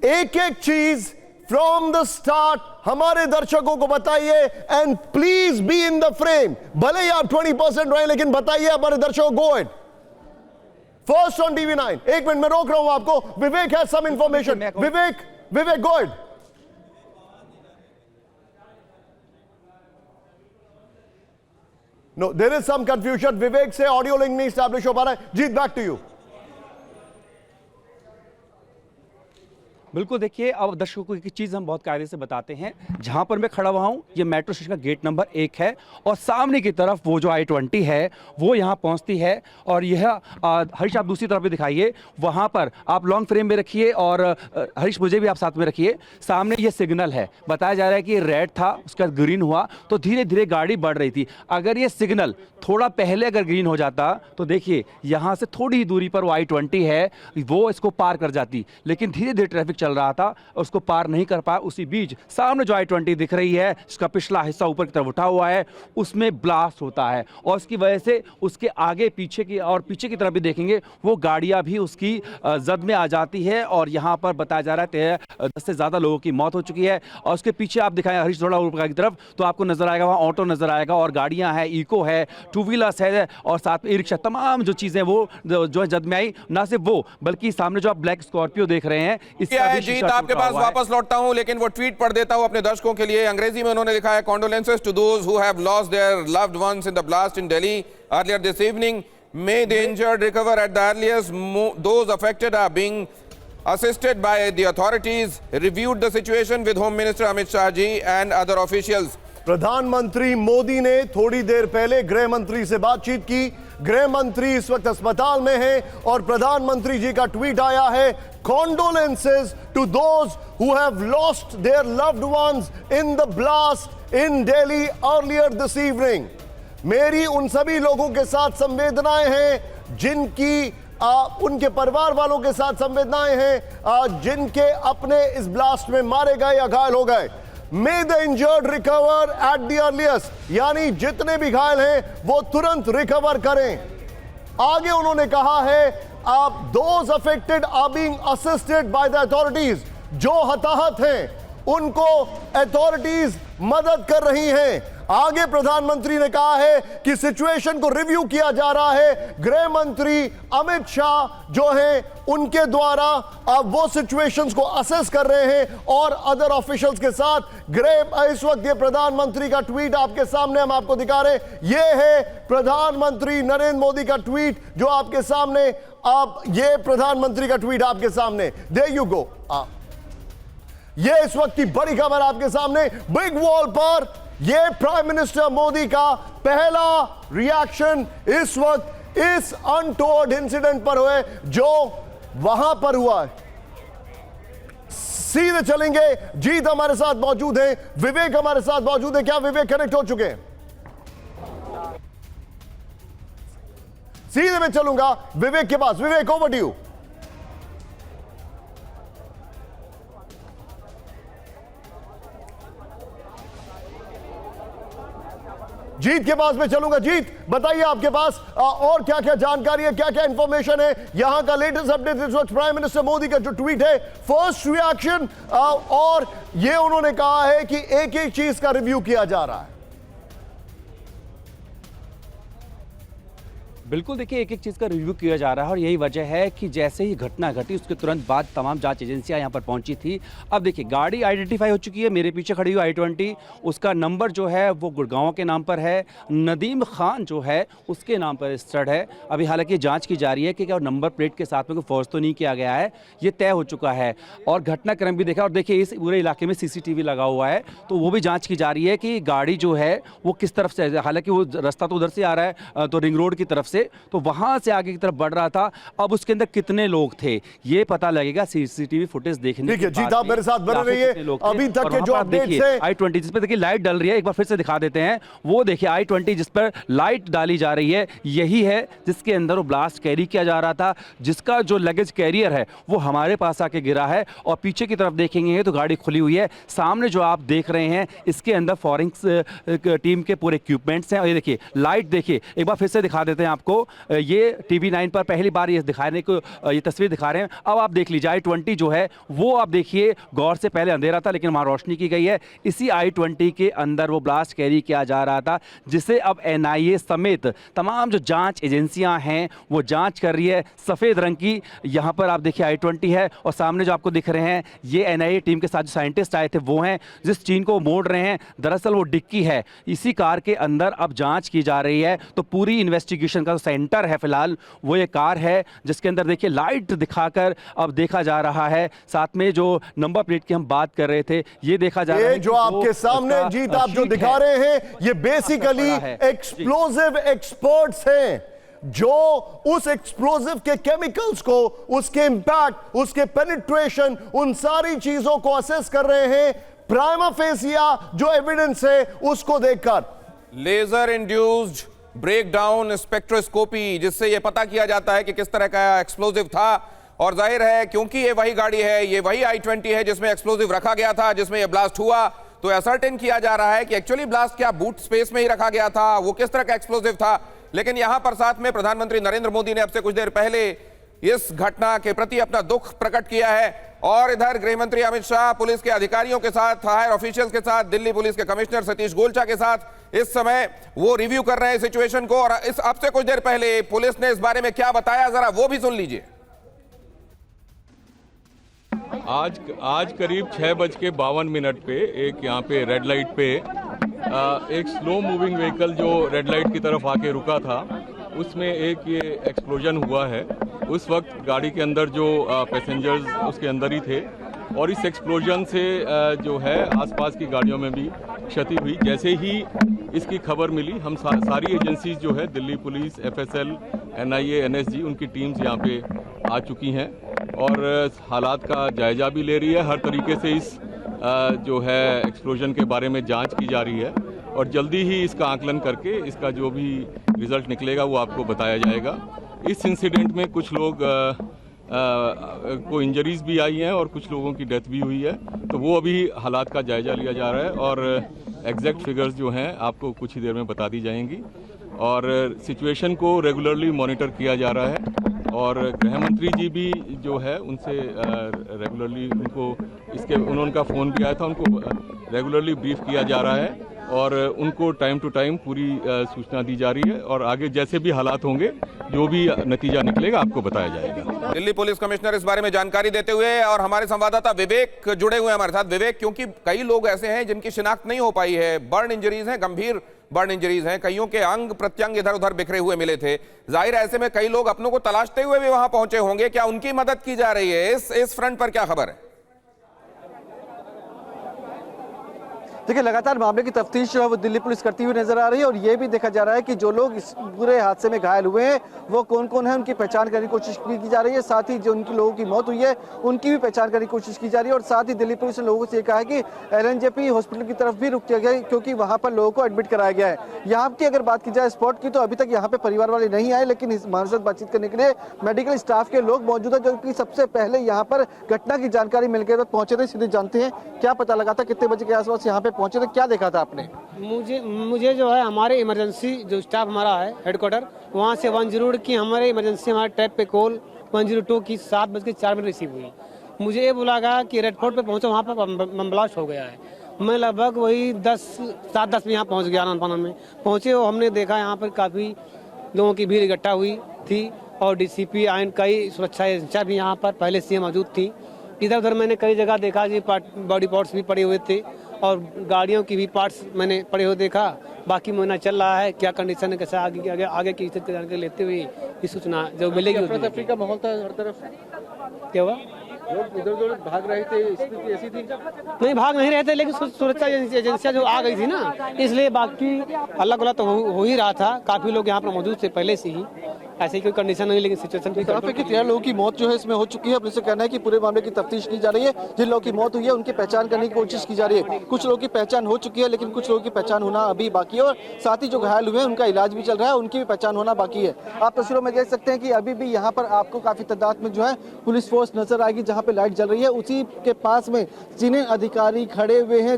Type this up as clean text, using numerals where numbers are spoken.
एक एक चीज फ्रॉम द स्टार्ट हमारे दर्शकों को बताइए and please be in the frame. भले ही आप 20% रहे लेकिन बताइए हमारे दर्शकों। Go it first on TV9। एक मिनट में रोक रहा हूं आपको। Vivek has some information. Vivek go it. No there is some confusion. विवेक से ऑडियो लिंक नहीं स्टैब्लिश हो पा रहा है। Jeet back to you. बिल्कुल, देखिए अब दर्शकों को एक चीज़ हम बहुत कायदे से बताते हैं। जहां पर मैं खड़ा हुआ हूं ये मेट्रो स्टेशन का गेट नंबर 1 है और सामने की तरफ वो जो I-20 है वो यहां पहुंचती है। और यह हरीश आप दूसरी तरफ भी दिखाइए, वहां पर आप लॉन्ग फ्रेम में रखिए और हरीश मुझे भी आप साथ में रखिए। सामने ये सिग्नल है, बताया जा रहा है कि रेड था उसका ग्रीन हुआ तो धीरे धीरे गाड़ी बढ़ रही थी। अगर ये सिग्नल थोड़ा पहले अगर ग्रीन हो जाता तो देखिए यहाँ से थोड़ी ही दूरी पर वो I-20 है वो इसको पार कर जाती, लेकिन धीरे धीरे ट्रैफिक चल रहा था उसको पार नहीं कर पाया। उसी बीच सामने जो I-20 दिख रही है इसका पिछला हिस्सा ऊपर की तरफ उठा हुआ है, उसमें ब्लास्ट होता है और उसकी वजह से उसके आगे पीछे की और पीछे की तरफ भी देखेंगे वो गाड़ियां भी उसकी जद में आ जाती है। और यहां पर बताया जा रहा है 10 से ज्यादा लोगों की मौत हो चुकी है। और उसके पीछे आप दिखाएं हरीश थोड़ा ऊपर की तरफ तो आपको नजर आएगा वहां ऑटो नजर आएगा और गाड़ियां हैं, इको है, टू व्हीलर्स है और साथ में ई रिक्शा, तमाम जो चीजें वो जो है जद में आई। ना सिर्फ वो बल्कि सामने जो आप ब्लैक स्कॉर्पियो देख रहे हैं इसका भी शीशा आपके पास वापस लौटता हूं लेकिन वो ट्वीट पढ़ देता हूं अपने दर्शकों के लिए। अंग्रेजी में उन्होंने लिखा है, condolences to those who have lost their loved ones in the blast in Delhi earlier this evening. May the injured recover at the earliest. Those affected are being assisted by the authorities. Reviewed the situation with Home Minister Amit Shah ji and other officials. प्रधानमंत्री मोदी ने थोड़ी देर पहले गृह मंत्री से बातचीत की। गृह मंत्री इस वक्त अस्पताल में हैं और प्रधानमंत्री जी का ट्वीट आया है, condolences to those who have lost their loved ones in the blast in Delhi earlier this evening. मेरी उन सभी लोगों के साथ संवेदनाएं हैं जिनकी उनके परिवार वालों के साथ संवेदनाएं हैं जिनके अपने इस ब्लास्ट में मारे गए या घायल हो गए। May the injured recover at the earliest, यानी जितने भी घायल हैं वो तुरंत रिकवर करें। आगे उन्होंने कहा है those affected are being assisted by the authorities, जो हताहत हैं उनको अथॉरिटीज मदद कर रही हैं। आगे प्रधानमंत्री ने कहा है कि सिचुएशन को रिव्यू किया जा रहा है। गृह मंत्री अमित शाह जो हैं उनके द्वारा अब वो सिचुएशंस को असेस कर रहे हैं और अदर ऑफिशियल्स के साथ। गृह इस वक्त ये प्रधानमंत्री का ट्वीट आपके सामने हम आपको दिखा रहे हैं। ये है प्रधानमंत्री नरेंद्र मोदी का ट्वीट जो आपके सामने ये प्रधानमंत्री का ट्वीट आपके सामने। There you go. ये इस वक्त की बड़ी खबर आपके सामने। बिग वॉल पर ये प्राइम मिनिस्टर मोदी का पहला रिएक्शन इस वक्त इस अनटोल्ड इंसिडेंट पर हुए जो वहां पर हुआ है। सीधे चलेंगे, जीत हमारे साथ मौजूद है, विवेक हमारे साथ मौजूद है। क्या विवेक कनेक्ट हो चुके हैं? सीधे मैं चलूंगा विवेक के पास। विवेक ओवर टू यू। जीत के पास में चलूंगा। जीत बताइए आपके पास और क्या क्या जानकारी है, क्या क्या इंफॉर्मेशन है, यहां का लेटेस्ट अपडेट इस वक्त प्राइम मिनिस्टर मोदी का जो ट्वीट है, फर्स्ट रिएक्शन, और ये उन्होंने कहा है कि एक एक चीज का रिव्यू किया जा रहा है। बिल्कुल, देखिए एक एक चीज़ का रिव्यू किया जा रहा है और यही वजह है कि जैसे ही घटना घटी उसके तुरंत बाद तमाम जांच एजेंसियां यहां पर पहुंची थी। अब देखिए गाड़ी आइडेंटिफाई हो चुकी है। मेरे पीछे खड़ी हुई I-20 उसका नंबर जो है वो गुड़गांव के नाम पर है। नदीम खान जो है उसके नाम पर रजिस्टर्ड है। अभी हालांकि जाँच की जा रही है कि क्या नंबर प्लेट के साथ में कोई फर्ज तो नहीं किया गया है, ये तय हो चुका है। और घटनाक्रम भी देखा और देखिए इस पूरे इलाके में CCTV लगा हुआ है तो वो भी जाँच की जा रही है कि गाड़ी जो है वो किस तरफ से, हालांकि वो रास्ता तो उधर से आ रहा है तो रिंग रोड की तरफ से, तो वहां से आगे की तरफ बढ़ रहा था। अब उसके अंदर कितने लोग थे ये पता लगेगा CCTV फुटेज देखने के बाद। जीत आप मेरे साथ बने रहिए। अभी तक के जो अपडेट्स हैं I-20 जिस पर देखिए लाइट डल रही है, एक बार फिर से दिखा देते हैं। वो देखिए I-20 जिस पर लाइट डाली जा रही है यही है जिसके अंदर वो ब्लास्ट कैरी किया जा रहा था, जिसका जो लगेज कैरियर है वो हमारे पास आके गिरा है। और पीछे की तरफ देखेंगे तो गाड़ी खुली हुई है। सामने जो आप देख रहे हैं इसके अंदर फॉरेंसिक टीम के पूरे इक्विपमेंट्स हैं और ये देखिए लाइट देखिए, एक बार फिर से दिखा देते हैं आपको। आपको ये TV9 पर पहली बार ये दिखाने को ये तस्वीर दिखा रहे हैं। अब आप देख लीजिए i20 जो है वो आप देखिए गौर से, पहले अंधेरा था लेकिन वहाँ रोशनी की गई है। इसी i20 के अंदर वो ब्लास्ट कैरी किया जा रहा था, जिसे अब NIA समेत तमाम जो जांच एजेंसियां हैं वो जांच कर रही है। सफ़ेद रंग की यहाँ पर आप देखिए i20 है और सामने जो आपको दिख रहे हैं ये NIA टीम के साथ जो साइंटिस्ट आए थे वो हैं, जिस चीन को मोड़ रहे हैं। दरअसल वो डिक्की है, इसी कार के अंदर अब जांच की जा रही है। तो पूरी इन्वेस्टिगेशन का जो सेंटर है फिलहाल वो ये कार है, जिसके अंदर देखिए लाइट दिखाकर अब देखा जा रहा है। साथ में जो नंबर प्लेट की हम बात कर रहे थे ये देखा जा रहा है। ये जो आपके सामने जीत आप जो दिखा रहे हैं ये बेसिकली है। एक्सप्लोसिव एक्सपर्ट्स हैं जो उस एक्सप्लोसिव के केमिकल्स को, उसके इंपैक्ट, उसके पेनिट्रेशन, उन सारी चीजों को असेस कर रहे हैं प्राइमा फेसिया जो एविडेंस है उसको देखकर। लेजर इंड्यूस्ड ब्रेकडाउन स्पेक्ट्रोस्कोपी, जिससे यह पता किया जाता है कि किस तरह का एक्सप्लोसिव था। और जाहिर है क्योंकि ये वही गाड़ी है, ये वही i20 है जिसमें एक्सप्लोसिव रखा गया था, जिसमें यह ब्लास्ट हुआ, तो असर्टेन किया जा रहा है कि एक्चुअली ब्लास्ट क्या बूट स्पेस में ही रखा गया था, वो किस तरह का एक्सप्लोसिव था। लेकिन यहां पर साथ में प्रधानमंत्री नरेंद्र मोदी ने अब से कुछ देर पहले इस घटना के प्रति अपना दुख प्रकट किया है। और इधर गृह मंत्री अमित शाह पुलिस के अधिकारियों के साथ, हायर ऑफिशियल्स के साथ, दिल्ली पुलिस के कमिश्नर सतीश गोलचा के साथ इस समय वो रिव्यू कर रहे हैं सिचुएशन को। और इस अब से कुछ देर पहले पुलिस ने इस बारे में क्या बताया, जरा वो भी सुन लीजिए। आज करीब 6:52 पे एक यहाँ पे रेड लाइट पे एक स्लो मूविंग व्हीकल जो रेड लाइट की तरफ आके रुका था, उसमें एक ये एक्सप्लोजन हुआ है। उस वक्त गाड़ी के अंदर जो पैसेंजर्स उसके अंदर ही थे और इस एक्सप्लोजन से जो है आसपास की गाड़ियों में भी क्षति हुई। जैसे ही इसकी खबर मिली हम सारी एजेंसीज जो है Delhi police, FSL, NIA, NSG, उनकी टीम्स यहाँ पे आ चुकी हैं और हालात का जायजा भी ले रही है। हर तरीके से इस जो है एक्सप्लोजन के बारे में जांच की जा रही है और जल्दी ही इसका आकलन करके इसका जो भी रिजल्ट निकलेगा वो आपको बताया जाएगा। इस इंसिडेंट में कुछ लोग को इंजरीज भी आई हैं और कुछ लोगों की डेथ भी हुई है, तो वो अभी हालात का जायजा लिया जा रहा है और एग्जैक्ट फिगर्स जो हैं आपको कुछ ही देर में बता दी जाएंगी। और सिचुएशन को रेगुलरली मॉनिटर किया जा रहा है और गृह मंत्री जी भी जो है उनसे रेगुलरली उनका फ़ोन भी आया था, उनको रेगुलरली ब्रीफ किया जा रहा है और उनको टाइम टू टाइम पूरी सूचना दी जा रही है और आगे जैसे भी हालात होंगे जो भी नतीजा निकलेगा आपको बताया जाएगा। दिल्ली पुलिस कमिश्नर इस बारे में जानकारी देते हुए, और हमारे संवाददाता विवेक जुड़े हुए हैं हमारे साथ। विवेक, क्योंकि कई लोग ऐसे हैं जिनकी शिनाख्त नहीं हो पाई है, बर्न इंजरीज हैं, गंभीर बर्न इंजरीज हैं, कईयों के अंग प्रत्यंग इधर उधर बिखरे हुए मिले थे। जाहिर है ऐसे में कई लोग अपनों को तलाशते हुए भी वहां पहुंचे होंगे, क्या उनकी मदद की जा रही है? इस फ्रंट पर क्या खबर है? देखिए, लगातार मामले की तफ्तीश जो है वो दिल्ली पुलिस करती हुई नजर आ रही है और ये भी देखा जा रहा है कि जो लोग इस पूरे हादसे में घायल हुए हैं वो कौन कौन है, उनकी पहचान करने की कोशिश की जा रही है। साथ ही जो उनकी लोगों की मौत हुई है उनकी भी पहचान करने की कोशिश की जा रही है और साथ ही दिल्ली पुलिस ने लोगों से ये कहा है कि LNJP हॉस्पिटल की तरफ भी रुक किया गया क्योंकि वहाँ पर लोगों को एडमिट कराया गया है। यहाँ की अगर बात की जाए स्पॉट की, तो अभी तक यहाँ पे परिवार वाले नहीं आए, लेकिन हमारे साथ बातचीत करने के लिए मेडिकल स्टाफ के लोग मौजूद है जो कि सबसे पहले यहाँ पर घटना की जानकारी मिलकर तो पहुंचे थे। सीधे जानते हैं क्या पता लगा था, कितने बजे के आसपास यहाँ पे पहुंचे थे, क्या देखा था आपने? मुझे जो है हमारे इमरजेंसी जो स्टाफ हमारा है हेडक्वार्टर, वहाँ से 108 की हमारे इमरजेंसी हमारे टैब पे कॉल 102 की 7:04 रिसीव हुई। मुझे ये बोला गया कि रेड फोर्ट पे पहुंचो, वहाँ पर बम ब्लास्ट हो गया है। मैं लगभग वही 7:10 में यहाँ पहुँच गया। आनंद में पहुँचे और हमने देखा यहाँ पर काफ़ी लोगों की भीड़ इकट्ठा हुई थी और DCP एंड कई सुरक्षा एजेंसियाँ भी यहाँ पर पहले से मौजूद थी। इधर उधर मैंने कई जगह देखा कि बॉडी पार्ट्स भी पड़े हुए थे और गाड़ियों की भी पार्ट्स मैंने पड़े हुए देखा। बाकी मुआयना चल रहा है, क्या कंडीशन है, कैसे आगे की स्थिति की जानकारी लेते हुए ये सूचना जो मिलेगी। अफरा-तफरी का माहौल था हर तरफ, क्या हुआ? लोग इधर उधर भाग रहे थे, स्थिति ऐसी थी? नहीं, भाग नहीं रहे थे, लेकिन सुरक्षा एजेंसियां जो आ गई थी ना, इसलिए बाकी अल्लाह गुल्ला तो हो ही रहा था। काफी लोग यहाँ पर मौजूद थे पहले से ही, ऐसी कोई कंडीशन नहीं, लेकिन सिचुएशन की तरफ है कि 13 लोगों की मौत जो है इसमें हो चुकी है। पुलिस का कहना है कि पूरे मामले की तफ्तीश की जा रही है। जिन लोगों की मौत हुई है उनकी पहचान करने की कोशिश की जा रही है। कुछ लोगों की पहचान हो चुकी है लेकिन कुछ लोगों की पहचान होना अभी बाकी है और साथ ही जो घायल हुए हैं उनका इलाज भी चल रहा है, उनकी भी पहचान होना बाकी है। आप तस्वीरों में देख सकते हैं कि अभी भी यहाँ पर आपको काफी तादाद में जो है पुलिस फोर्स नजर आएगी। जहाँ पे लाइट जल रही है उसी के पास में सीनियर अधिकारी खड़े हुए हैं